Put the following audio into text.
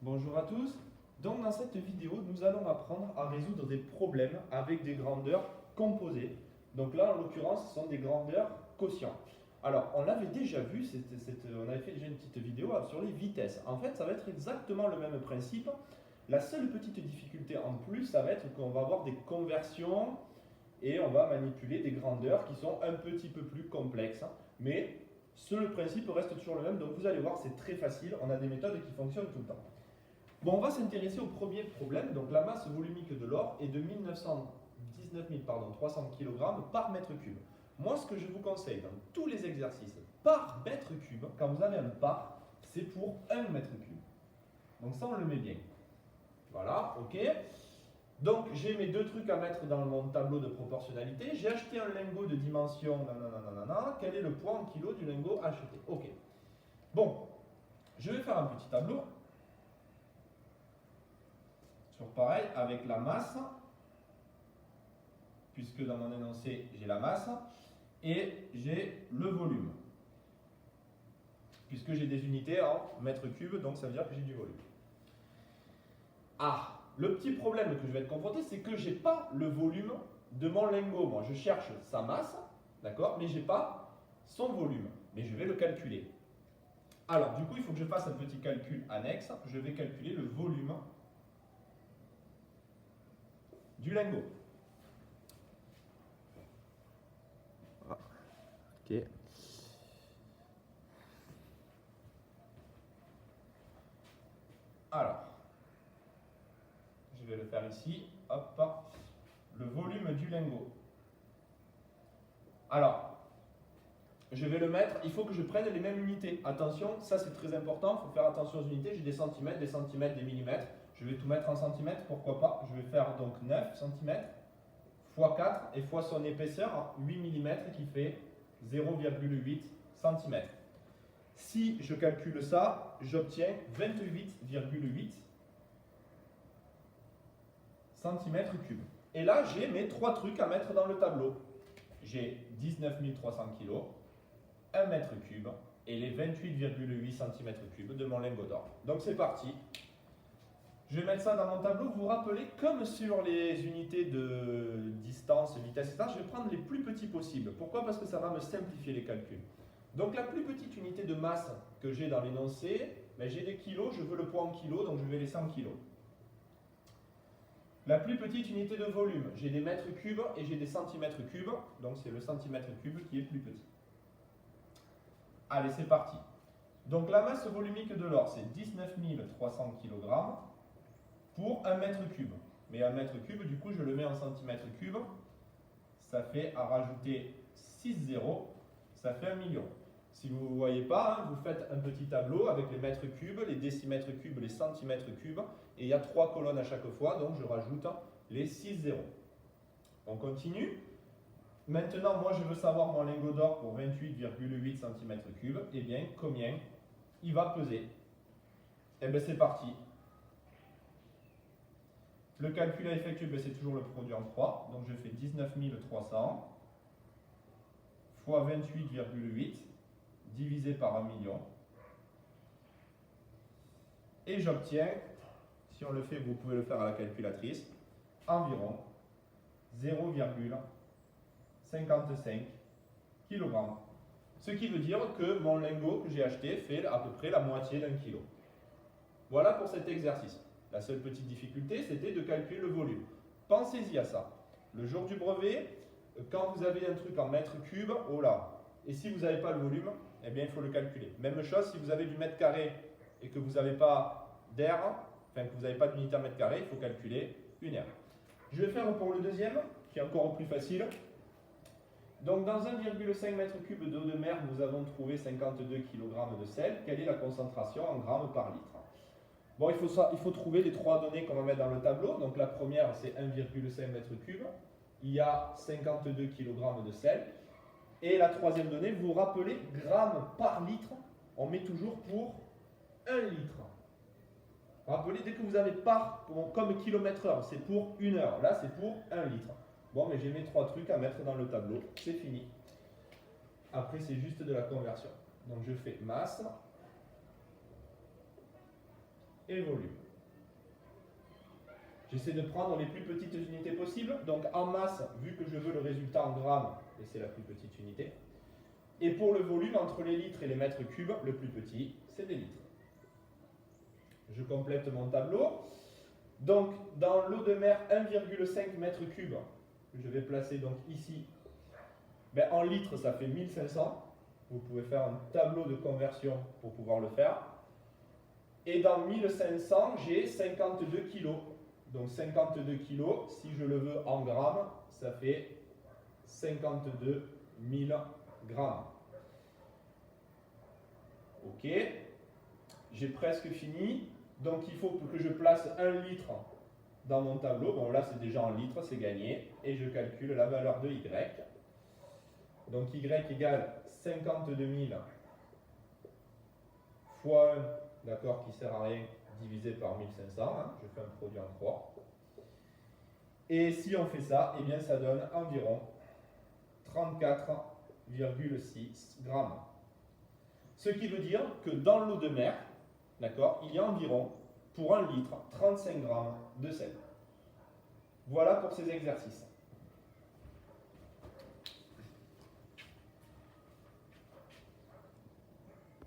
Bonjour à tous. Donc dans cette vidéo, nous allons apprendre à résoudre des problèmes avec des grandeurs composées. Donc là, en l'occurrence, ce sont des grandeurs quotients. Alors, on l'avait déjà vu, on avait fait déjà une petite vidéo sur les vitesses. En fait, ça va être exactement le même principe. La seule petite difficulté en plus, ça va être qu'on va avoir des conversions et on va manipuler des grandeurs qui sont un petit peu plus complexes. Mais le principe reste toujours le même. Donc vous allez voir, c'est très facile. On a des méthodes qui fonctionnent tout le temps. Bon, on va s'intéresser au premier problème. Donc la masse volumique de l'or est de 19 300 kg par mètre cube. Moi, ce que je vous conseille dans tous les exercices par mètre cube, quand vous avez un par, c'est pour 1 mètre cube. Donc ça, on le met bien. Voilà, ok. Donc j'ai mes deux trucs à mettre dans mon tableau de proportionnalité. J'ai acheté un lingot de dimension, nanana. Quel est le poids en kilos du lingot acheté? Ok. Bon, je vais faire un petit tableau. Pareil, avec la masse, puisque dans mon énoncé, j'ai la masse, et j'ai le volume, puisque j'ai des unités en mètres cubes, donc ça veut dire que j'ai du volume. Ah, le petit problème que je vais être confronté, c'est que je n'ai pas le volume de mon lingot. Moi, je cherche sa masse, d'accord, mais je n'ai pas son volume, mais je vais le calculer. Alors, du coup, il faut que je fasse un petit calcul annexe. Je vais calculer le volume du lingot. Ok. Alors, je vais le faire ici. Hop, le volume du lingot. Alors, je vais le mettre, il faut que je prenne les mêmes unités. Attention, ça c'est très important, il faut faire attention aux unités. J'ai des centimètres, des millimètres. Je vais tout mettre en centimètres, pourquoi pas. Je vais faire donc 9 cm fois 4 et fois son épaisseur, 8 mm qui fait 0,8 cm. Si je calcule ça, j'obtiens 28,8 cm3. Et là, j'ai mes trois trucs à mettre dans le tableau. J'ai 19 300 kg, 1 mètre cube et les 28,8 cm3 de mon lingot d'or. Donc c'est parti. Je vais mettre ça dans mon tableau. Vous vous rappelez, comme sur les unités de distance, vitesse, etc., je vais prendre les plus petits possibles. Pourquoi? Parce que ça va me simplifier les calculs. Donc la plus petite unité de masse que j'ai dans l'énoncé, ben, j'ai des kilos, je veux le poids en kilos, donc je vais laisser en kilos. La plus petite unité de volume, j'ai des mètres cubes et j'ai des centimètres cubes, donc c'est le centimètre cube qui est plus petit. Allez, c'est parti. Donc la masse volumique de l'or, c'est 19 300 kg pour 1 mètre cube. Mais 1 mètre cube, du coup, je le mets en centimètres cubes. Ça fait à rajouter 6 zéros, ça fait 1 million. Si vous ne voyez pas, hein, vous faites un petit tableau avec les mètres cubes, les décimètres cubes, les centimètres cubes. Et il y a 3 colonnes à chaque fois, donc je rajoute les 6 zéros. On continue. Maintenant, moi, je veux savoir mon lingot d'or pour 28,8 cm3. Eh bien, combien il va peser? Eh bien, c'est parti. Le calcul à effectuer, c'est toujours le produit en 3. Donc, je fais 19 300 fois 28,8 divisé par 1 million. Et j'obtiens, si on le fait, vous pouvez le faire à la calculatrice, environ 0,55 kg. Ce qui veut dire que mon lingot que j'ai acheté fait à peu près la moitié d'un kilo. Voilà pour cet exercice. La seule petite difficulté, c'était de calculer le volume. Pensez-y à ça. Le jour du brevet, quand vous avez un truc en mètres cubes, oh là. Et si vous n'avez pas le volume, eh bien il faut le calculer. Même chose, si vous avez du mètre carré et que vous n'avez pas d'air, enfin que vous n'avez pas d'unité en mètre carré, il faut calculer une aire. Je vais faire pour le deuxième, qui est encore plus facile. Donc dans 1,5 m3 d'eau de mer, nous avons trouvé 52 kg de sel. Quelle est la concentration en grammes par litre? Bon, il faut trouver les trois données qu'on va mettre dans le tableau. Donc la première, c'est 1,5 m3. Il y a 52 kg de sel. Et la troisième donnée, vous vous rappelez, grammes par litre, on met toujours pour 1 litre. Rappelez, dès que vous avez par, comme kilomètre-heure, c'est pour 1 heure. Là, c'est pour 1 litre. Bon, mais j'ai mes trois trucs à mettre dans le tableau. C'est fini. Après, c'est juste de la conversion. Donc, je fais masse et volume. J'essaie de prendre les plus petites unités possibles. Donc en masse, vu que je veux le résultat en grammes, et c'est la plus petite unité. Et pour le volume, entre les litres et les mètres cubes, le plus petit, c'est des litres. Je complète mon tableau. Donc dans l'eau de mer, 1,5 mètres cubes, je vais placer donc ici. Ben, en litres, ça fait 1500. Vous pouvez faire un tableau de conversion pour pouvoir le faire. Et dans 1500, j'ai 52 kg. Donc 52 kg, si je le veux en grammes, ça fait 52 000 grammes. Ok, j'ai presque fini. Donc il faut que je place 1 litre dans mon tableau. Bon là c'est déjà en litres, c'est gagné. Et je calcule la valeur de Y. Donc Y égale 52 000 fois 1, d'accord, qui ne sert à rien, divisé par 1500. Hein, je fais un produit en 3. Et si on fait ça, eh bien ça donne environ 34,6 grammes. Ce qui veut dire que dans l'eau de mer, d'accord, il y a environ, pour 1 litre, 35 grammes de sel. Voilà pour ces exercices.